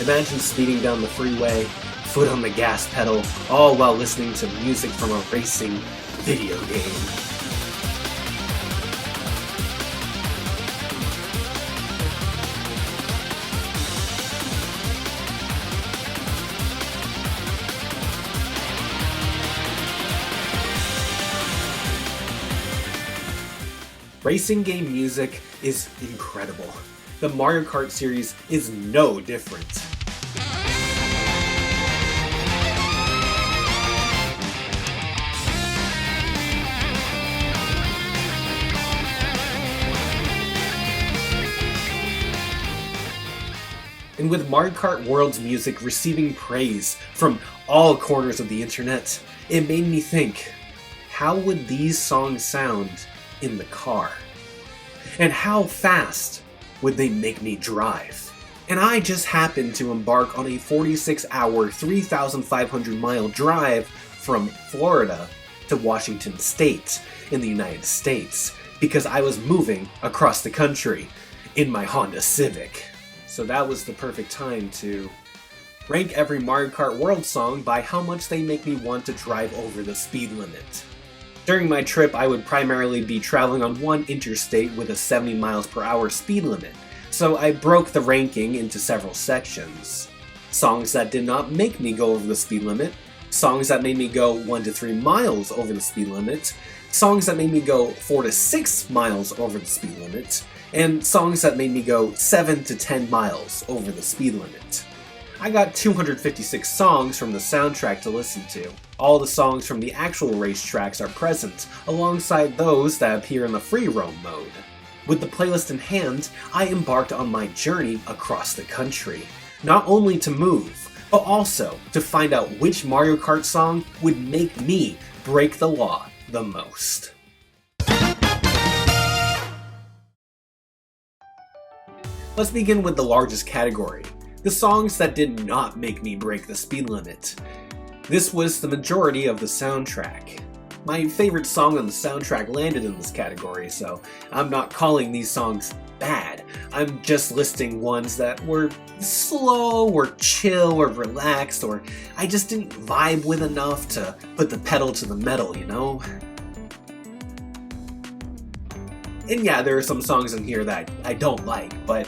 Imagine speeding down the freeway, foot on the gas pedal, all while listening to music from a racing video game. Racing game music is incredible. The Mario Kart series is no different. And with Mario Kart World's music receiving praise from all corners of the internet, it made me think, how would these songs sound in the car? And how fast would they make me drive? And I just happened to embark on a 46-hour, 3,500-mile drive from Florida to Washington State in the United States because I was moving across the country in my Honda Civic. So that was the perfect time to rank every Mario Kart World song by how much they make me want to drive over the speed limit. During my trip, I would primarily be traveling on one interstate with a 70 miles per hour speed limit, so I broke the ranking into several sections. Songs that did not make me go over the speed limit, songs that made me go 1 to 3 miles over the speed limit, songs that made me go 4 to 6 miles over the speed limit, and songs that made me go 7 to 10 miles over the speed limit. I got 256 songs from the soundtrack to listen to. All the songs from the actual racetracks are present, alongside those that appear in the free roam mode. With the playlist in hand, I embarked on my journey across the country, not only to move, but also to find out which Mario Kart song would make me break the law the most. Let's begin with the largest category, the songs that did not make me break the speed limit. This was the majority of the soundtrack. My favorite song on the soundtrack landed in this category, so I'm not calling these songs bad. I'm just listing ones that were slow or chill or relaxed, or I just didn't vibe with enough to put the pedal to the metal, you know? And yeah, there are some songs in here that I don't like, but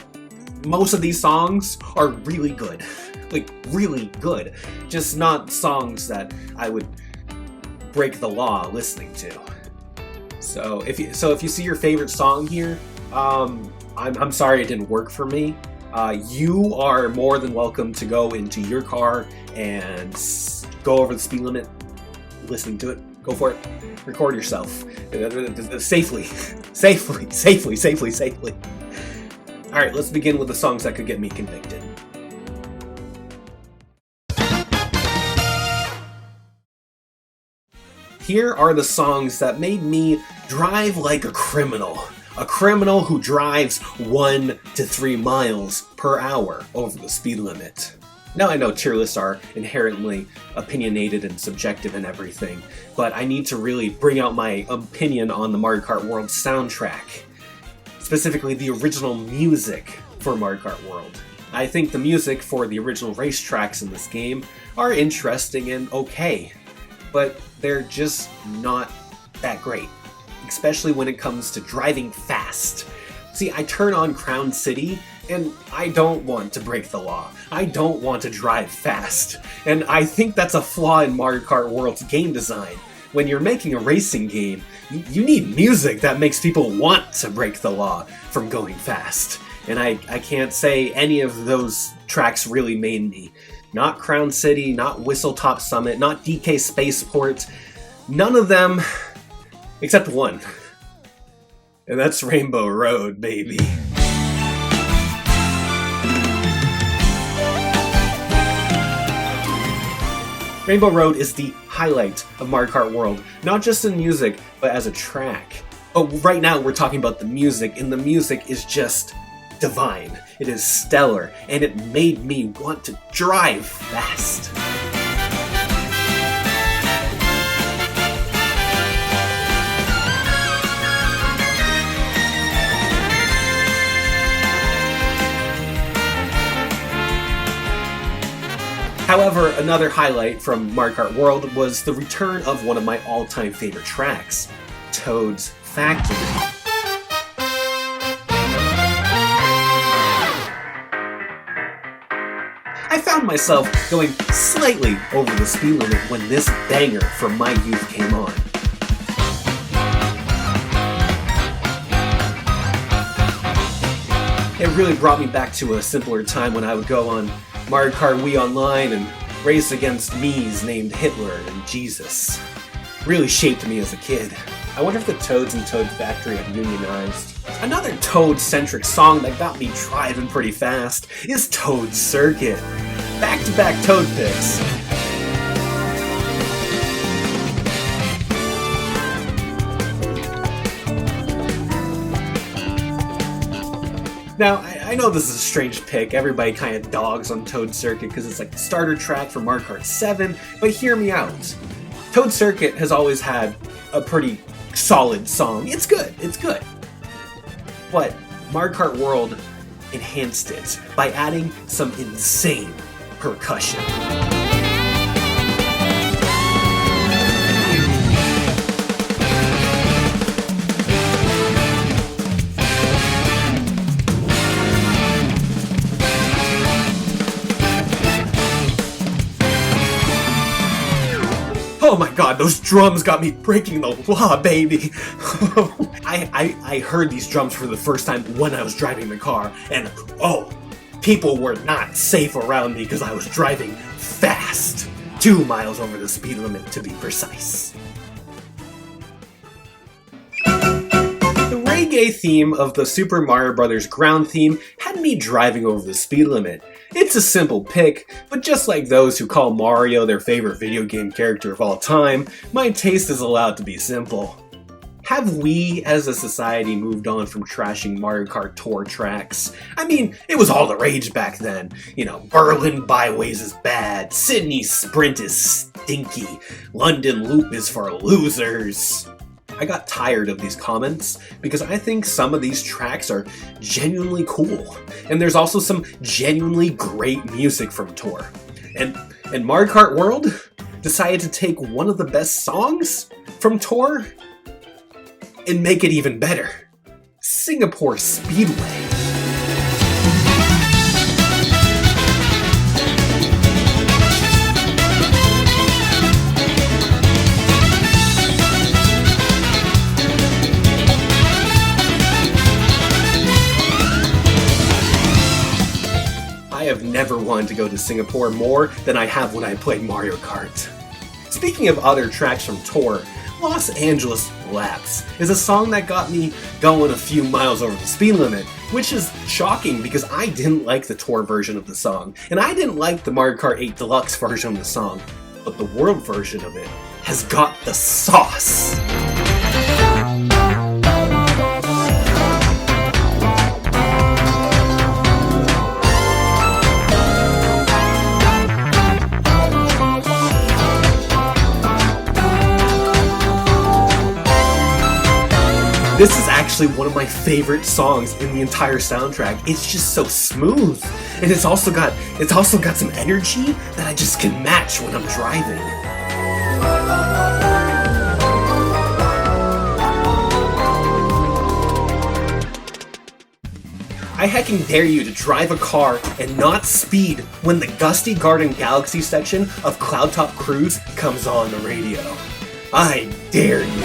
most of these songs are really good. Like, really good. Just not songs that I would break the law listening to. So if you see your favorite song here, I'm sorry it didn't work for me. You are more than welcome to go into your car and go over the speed limit, listening to it. Go for it. Record yourself. Safely. Alright, let's begin with the songs that could get me convicted. Here are the songs that made me drive like a criminal who drives 1 to 3 miles per hour over the speed limit. Now I know tier lists are inherently opinionated and subjective and everything, but I need to really bring out my opinion on the Mario Kart World soundtrack. Specifically the original music for Mario Kart World. I think the music for the original racetracks in this game are interesting and okay, but they're just not that great, especially when it comes to driving fast. See, I turn on Crown City, and I don't want to break the law. I don't want to drive fast. And I think that's a flaw in Mario Kart World's game design. When you're making a racing game, you need music that makes people want to break the law from going fast. And I can't say any of those tracks really made me. Not Crown City, not Whistletop Summit, not DK Spaceport. None of them, except one. And that's Rainbow Road, baby. Rainbow Road is the highlight of Mario Kart World, not just in music, but as a track. But right now we're talking about the music, and the music is just divine. It is stellar, and it made me want to drive fast. However, another highlight from Mario Kart World was the return of one of my all-time favorite tracks, Toad's Factory. I found myself going slightly over the speed limit when this banger from my youth came on. It really brought me back to a simpler time when I would go on Mario Kart Wii Online and race against Mii's named Hitler and Jesus. Really shaped me as a kid. I wonder if the Toads in Toad Factory have unionized. Another Toad-centric song that got me driving pretty fast is Toad Circuit. Back-to-back Toad picks. Now, I know this is a strange pick. Everybody kind of dogs on Toad Circuit because it's like the starter track for Mario Kart 7, but hear me out. Toad Circuit has always had a pretty solid song. It's good. But Mario Kart World enhanced it by adding some insane percussion. Oh my god, those drums got me breaking the law, baby! I heard these drums for the first time when I was driving the car, and people were not safe around me because I was driving fast. 2 miles over the speed limit, to be precise. The reggae theme of the Super Mario Bros. Ground theme had me driving over the speed limit. It's a simple pick, but just like those who call Mario their favorite video game character of all time, my taste is allowed to be simple. Have we, as a society, moved on from trashing Mario Kart Tour tracks? I mean, it was all the rage back then. You know, Berlin Byways is bad, Sydney Sprint is stinky, London Loop is for losers. I got tired of these comments because I think some of these tracks are genuinely cool. And there's also some genuinely great music from Tour. And Mario Kart World decided to take one of the best songs from Tour and make it even better. Singapore Speedway. I have never wanted to go to Singapore more than I have when I played Mario Kart. Speaking of other tracks from Tour, Los Angeles Laps is a song that got me going a few miles over the speed limit, which is shocking because I didn't like the Tour version of the song, and I didn't like the Mario Kart 8 Deluxe version of the song, but the World version of it has got the sauce. This is actually one of my favorite songs in the entire soundtrack. It's just so smooth, and it's also got some energy that I just can match when I'm driving. I heckin' dare you to drive a car and not speed when the Gusty Garden Galaxy section of Cloud Top Cruise comes on the radio. I dare you.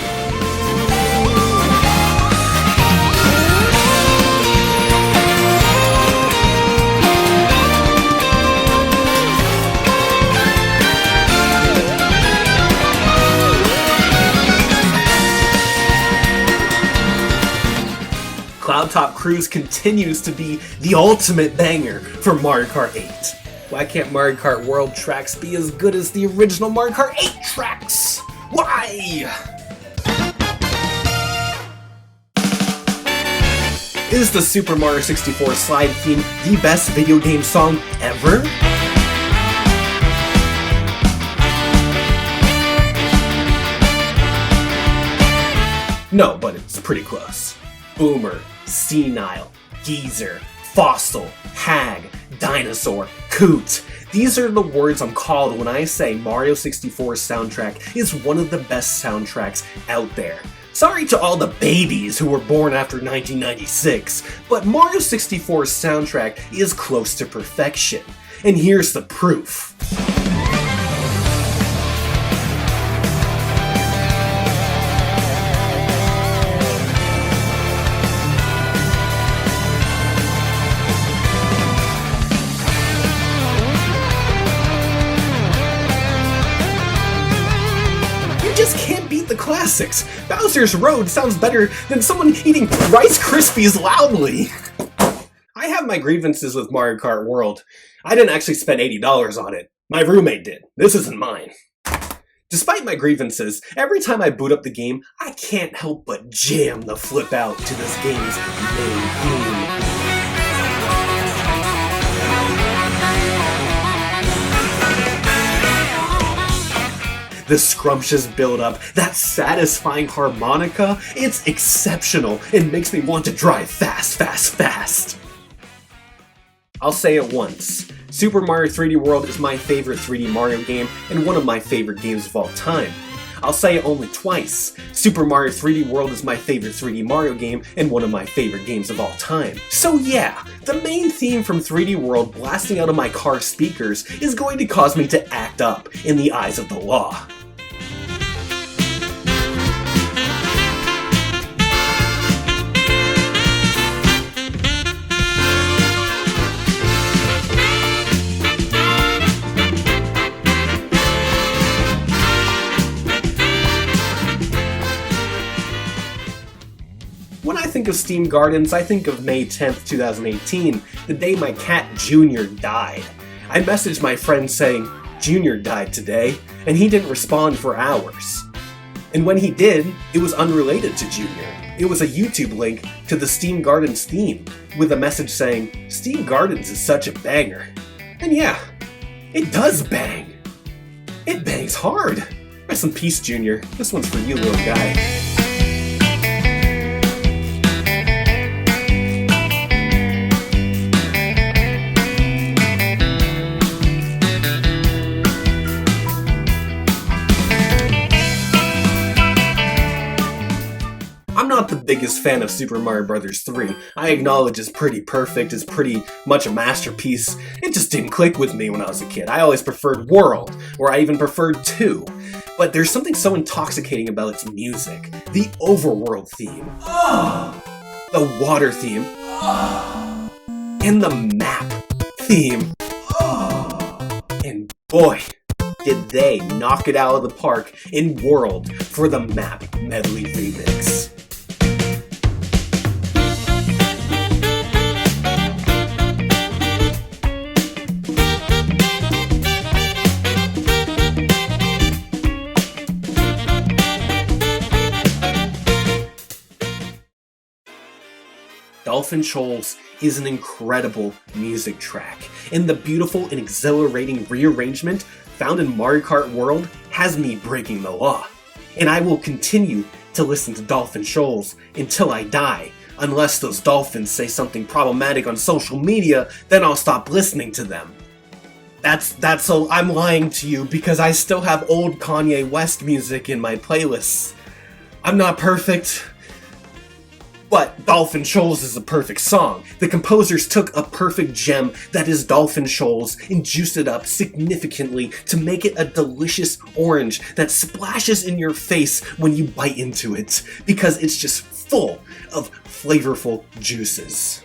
Cloud Top Cruise continues to be the ultimate banger for Mario Kart 8. Why can't Mario Kart World tracks be as good as the original Mario Kart 8 tracks? Why? Is the Super Mario 64 slide theme the best video game song ever? No, but it's pretty close. Boomer, Senile, Geezer, fossil, hag, dinosaur, coot. These are the words I'm called when I say Mario 64's soundtrack is one of the best soundtracks out there. Sorry to all the babies who were born after 1996, but Mario 64's soundtrack is close to perfection. And here's the proof. Just can't beat the classics. Bowser's Road sounds better than someone eating Rice Krispies loudly. I have my grievances with Mario Kart World. I didn't actually spend $80 on it. My roommate did. This isn't mine. Despite my grievances, every time I boot up the game, I can't help but jam the flip out to this game's main theme. The scrumptious build-up, that satisfying harmonica, it's exceptional and makes me want to drive fast, fast, fast. I'll say it once. Super Mario 3D World is my favorite 3D Mario game and one of my favorite games of all time. I'll say it only twice. Super Mario 3D World is my favorite 3D Mario game and one of my favorite games of all time. So yeah, the main theme from 3D World blasting out of my car speakers is going to cause me to act up in the eyes of the law. When I think of Steam Gardens, I think of May 10th, 2018, the day my cat Junior died. I messaged my friend saying, "Junior died today," and he didn't respond for hours. And when he did, it was unrelated to Junior. It was a YouTube link to the Steam Gardens theme, with a message saying, "Steam Gardens is such a banger." And yeah, it does bang. It bangs hard. Rest in peace, Junior. This one's for you, little guy. I'm not the biggest fan of Super Mario Bros. 3. I acknowledge it's pretty perfect, it's pretty much a masterpiece. It just didn't click with me when I was a kid. I always preferred World, or I even preferred 2. But there's something so intoxicating about its music. The overworld theme, the water theme, and the map theme. And boy, did they knock it out of the park in World for the map medley remix. Dolphin Shoals is an incredible music track, and the beautiful and exhilarating rearrangement found in Mario Kart World has me breaking the law. And I will continue to listen to Dolphin Shoals until I die. Unless those dolphins say something problematic on social media, then I'll stop listening to them. So I'm lying to you because I still have old Kanye West music in my playlists. I'm not perfect, but Dolphin Shoals is a perfect song. The composers took a perfect gem that is Dolphin Shoals and juiced it up significantly to make it a delicious orange that splashes in your face when you bite into it, because it's just full of flavorful juices.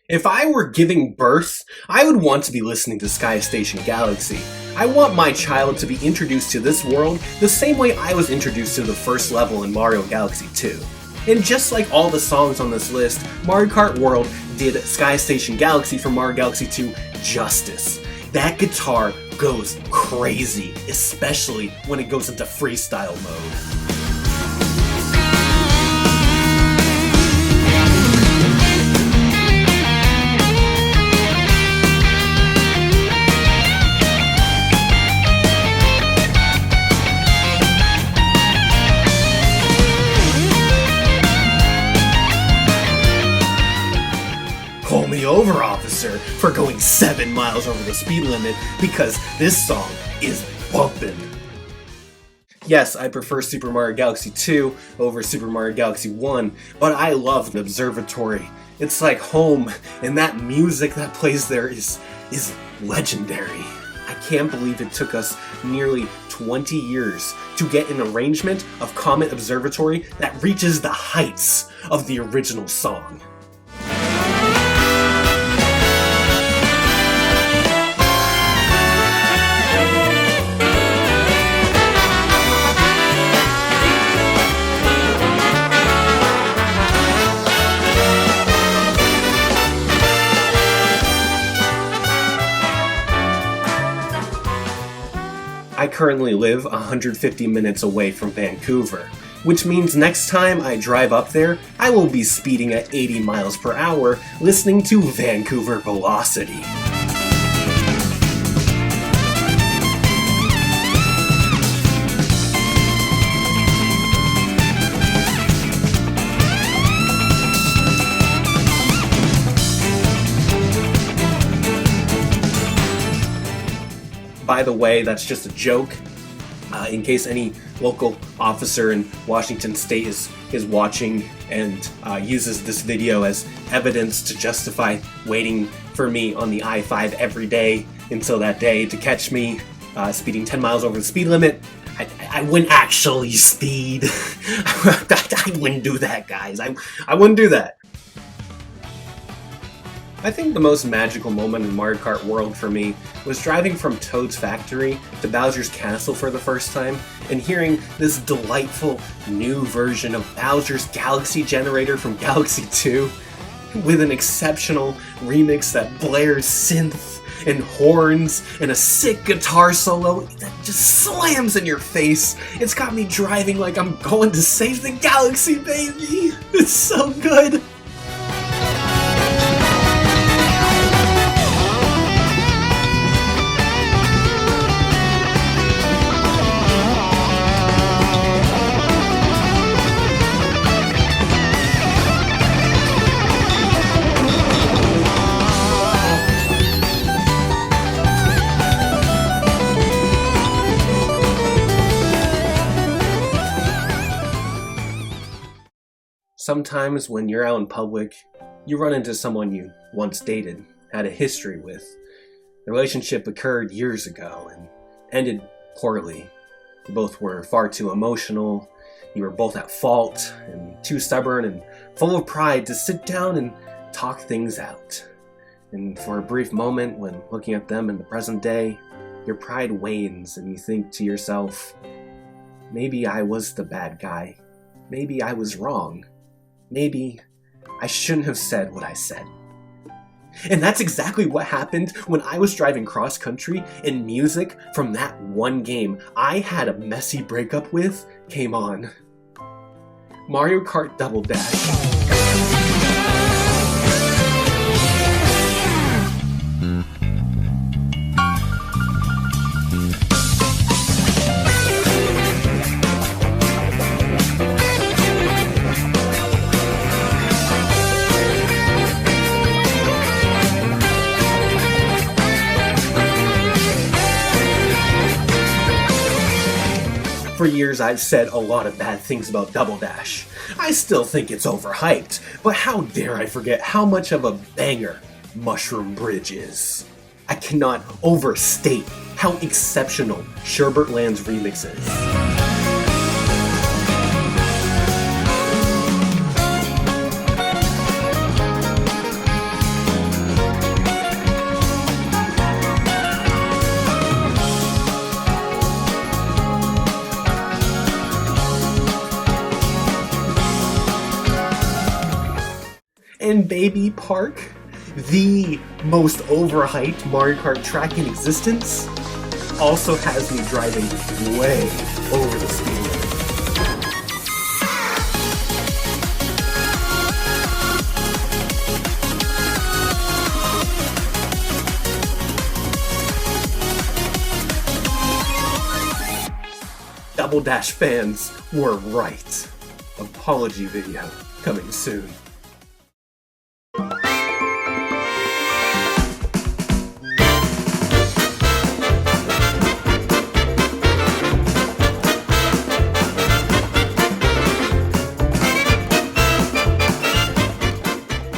If I were giving birth, I would want to be listening to Sky Station Galaxy. I want my child to be introduced to this world the same way I was introduced to the first level in Mario Galaxy 2. And just like all the songs on this list, Mario Kart World did Sky Station Galaxy from Mario Galaxy 2 justice. That guitar goes crazy, especially when it goes into freestyle mode. Pull me over, officer, for going 7 miles over the speed limit because this song is bumpin'. Yes, I prefer Super Mario Galaxy 2 over Super Mario Galaxy 1, but I love the observatory. It's like home, and that music that plays there is legendary. I can't believe it took us nearly 20 years to get an arrangement of Comet Observatory that reaches the heights of the original song. I currently live 150 minutes away from Vancouver, which means next time I drive up there, I will be speeding at 80 miles per hour listening to Vancouver Velocity. By the way, that's just a joke. In case any local officer in Washington State is watching and uses this video as evidence to justify waiting for me on the I-5 every day until that day to catch me speeding 10 miles over the speed limit, I wouldn't actually speed. I wouldn't do that, guys. I wouldn't do that. I think the most magical moment in Mario Kart World for me was driving from Toad's factory to Bowser's castle for the first time and hearing this delightful new version of Bowser's Galaxy Generator from Galaxy 2 with an exceptional remix that blares synth and horns and a sick guitar solo that just slams in your face. It's got me driving like I'm going to save the galaxy, baby! It's so good! Sometimes when you're out in public, you run into someone you once dated, had a history with. The relationship occurred years ago and ended poorly. You both were far too emotional, you were both at fault, and too stubborn and full of pride to sit down and talk things out. And for a brief moment, when looking at them in the present day, your pride wanes and you think to yourself, maybe I was the bad guy. Maybe I was wrong. Maybe I shouldn't have said what I said. And that's exactly what happened when I was driving cross country and music from that one game I had a messy breakup with came on. Mario Kart Double Dash. For years I've said a lot of bad things about Double Dash. I still think it's overhyped, but how dare I forget how much of a banger Mushroom Bridge is. I cannot overstate how exceptional Sherbert Land's remix is. Crying Baby Park, the most overhyped Mario Kart track in existence, also has me driving way over the speed limit. Double Dash fans were right. Apology video coming soon.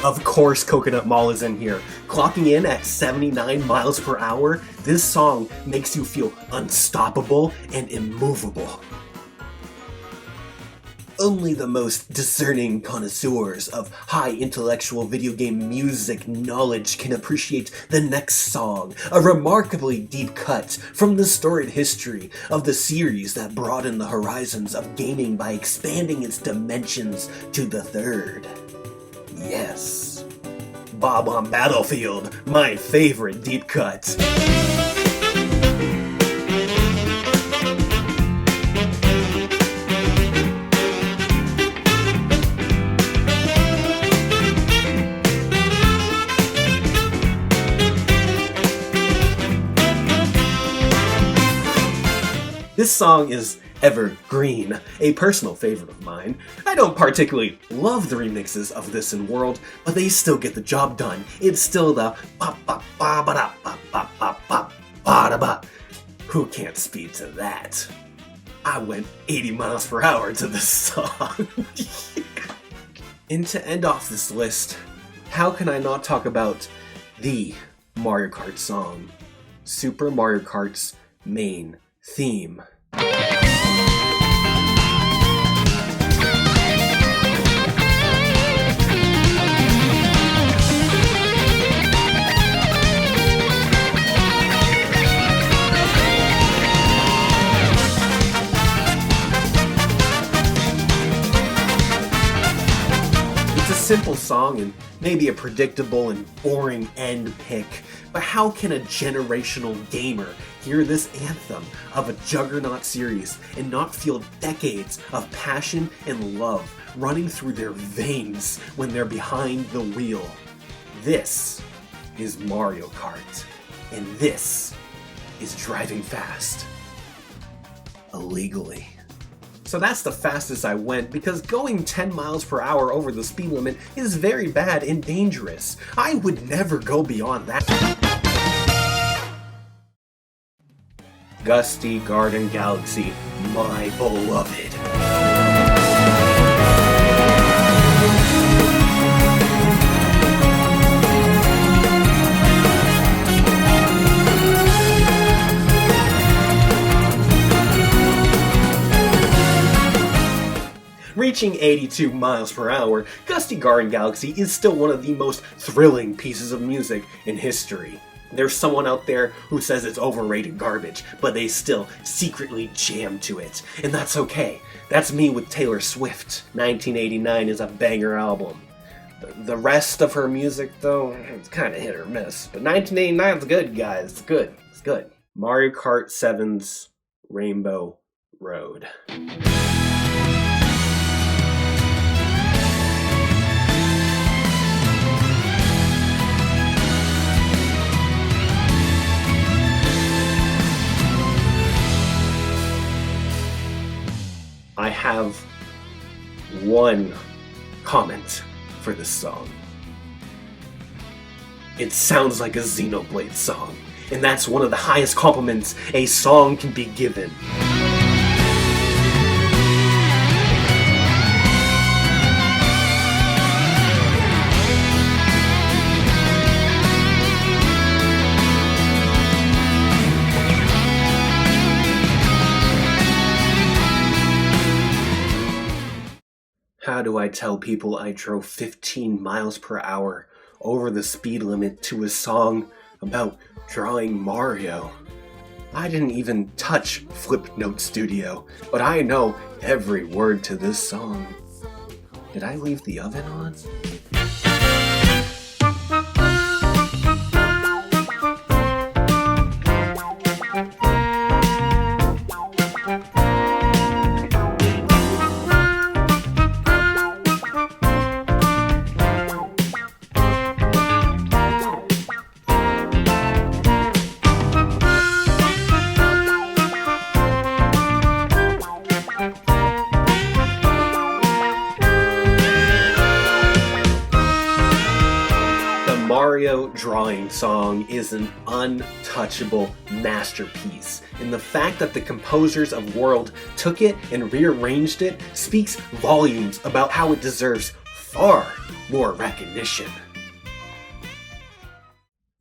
Of course Coconut Mall is in here. Clocking in at 79 miles per hour, this song makes you feel unstoppable and immovable. Only the most discerning connoisseurs of high intellectual video game music knowledge can appreciate the next song, a remarkably deep cut from the storied history of the series that broadened the horizons of gaming by expanding its dimensions to the third. Yes, Bob on Battlefield, my favorite deep cut. This song is evergreen, a personal favorite of mine. I don't particularly love the remixes of This in World, but they still get the job done. It's still the ba ba ba ba da ba ba ba ba ba da ba. Who can't speed to that? I went 80 miles per hour to this song. And to end off this list, how can I not talk about the Mario Kart song? Super Mario Kart's main theme. It's a simple song and maybe a predictable and boring end pick, but how can a generational gamer hear this anthem of a juggernaut series and not feel decades of passion and love running through their veins when they're behind the wheel? This is Mario Kart, and this is driving fast illegally. So that's the fastest I went, because going 10 miles per hour over the speed limit is very bad and dangerous. I would never go beyond that. Gusty Garden Galaxy, my beloved. Reaching 82 miles per hour, Gusty Garden Galaxy is still one of the most thrilling pieces of music in history. There's someone out there who says it's overrated garbage, but they still secretly jam to it. And that's okay. That's me with Taylor Swift. 1989 is a banger album. The rest of her music, though, it's kind of hit or miss. But 1989 is good, guys. It's good. It's good. Mario Kart 7's Rainbow Road. I have one comment for this song. It sounds like a Xenoblade song, and that's one of the highest compliments a song can be given. How do I tell people I drove 15 miles per hour over the speed limit to a song about drawing Mario? I didn't even touch Flipnote Studio, but I know every word to this song. Did I leave the oven on? playing song is an untouchable masterpiece, and the fact that the composers of World took it and rearranged it speaks volumes about how it deserves far more recognition.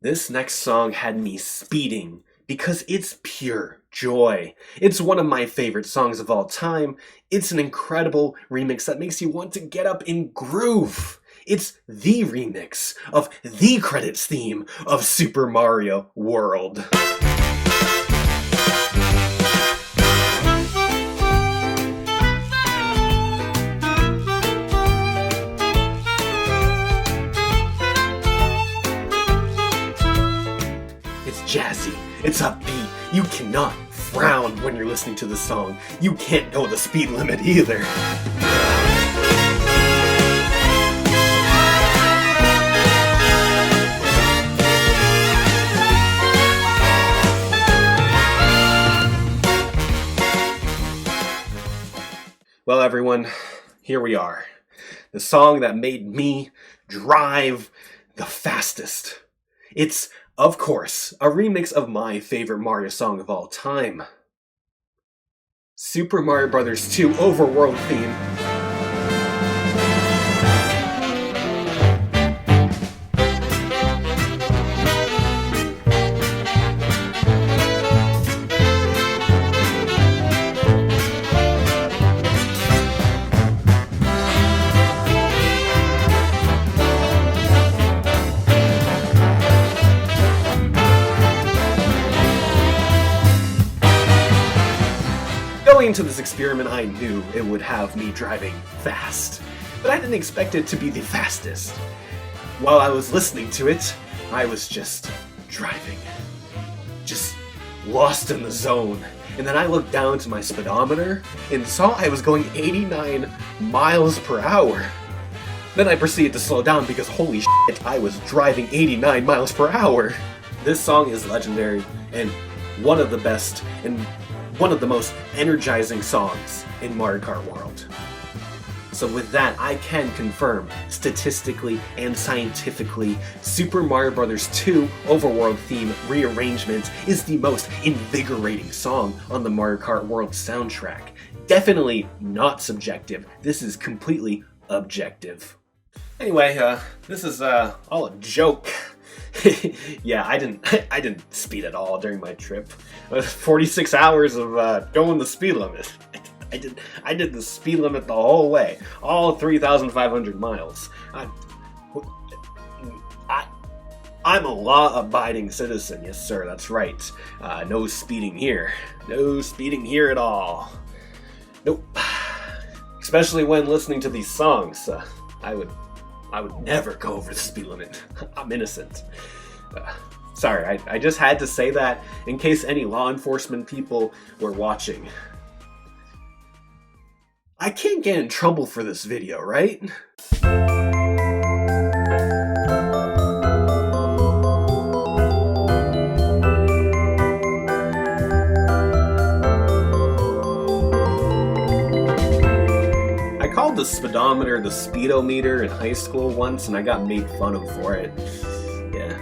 This next song had me speeding because it's pure joy. It's one of my favorite songs of all time. It's an incredible remix that makes you want to get up and groove. It's the remix of the credits theme of Super Mario World. It's jazzy, it's upbeat, you cannot frown when you're listening to the song. You can't go the speed limit either. Well, everyone, here we are. The song that made me drive the fastest. It's, of course, a remix of my favorite Mario song of all time. Super Mario Bros. 2 Overworld theme. Going into this experiment, I knew it would have me driving fast, but I didn't expect it to be the fastest. While I was listening to it, I was just driving, just lost in the zone. And then I looked down to my speedometer and saw I was going 89 miles per hour. Then I proceeded to slow down because holy shit, I was driving 89 miles per hour. This song is legendary and one of the best and one of the most energizing songs in Mario Kart World. So with that, I can confirm, statistically and scientifically, Super Mario Bros. 2 Overworld theme rearrangement is the most invigorating song on the Mario Kart World soundtrack. Definitely not subjective, this is completely objective. Anyway, this is all a joke. Yeah, I didn't speed at all during my trip. 46 hours of going the speed limit. I did the speed limit the whole way, all 3,500 miles. I'm a law-abiding citizen, yes sir, that's right. No speeding here. No speeding here at all. Nope. Especially when listening to these songs. I would never go over the speed limit. I'm innocent. Sorry, I just had to say that in case any law enforcement people were watching. I can't get in trouble for this video, right? I called the speedometer the speedometer in high school once and I got made fun of for it. Yeah.